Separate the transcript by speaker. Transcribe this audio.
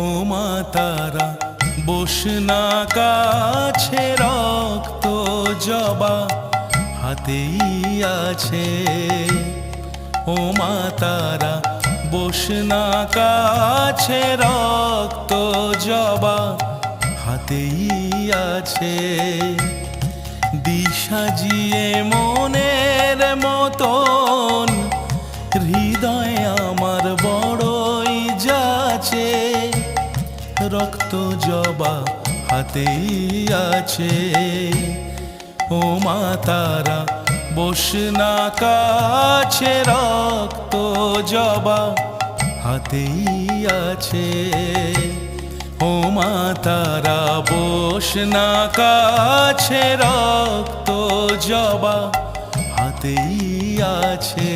Speaker 1: ও মা তারা বসনা কাছে, রক্ত জবা হাতেই আছে। ও মা তারা বসনা কাছে, রক্ত জবা হাতেই আছে। দিশাজিয়ে মনের মতন হৃদয় আমার বড়ই যাচ্ছে, রক্ত জবা হাতেই আছে। ও মা তারা বসনা কাছে, রক্ত জবা হাতেই আছে। ও মা তারা বসনা কাছে, রক্ত জবা হাতেই আছে।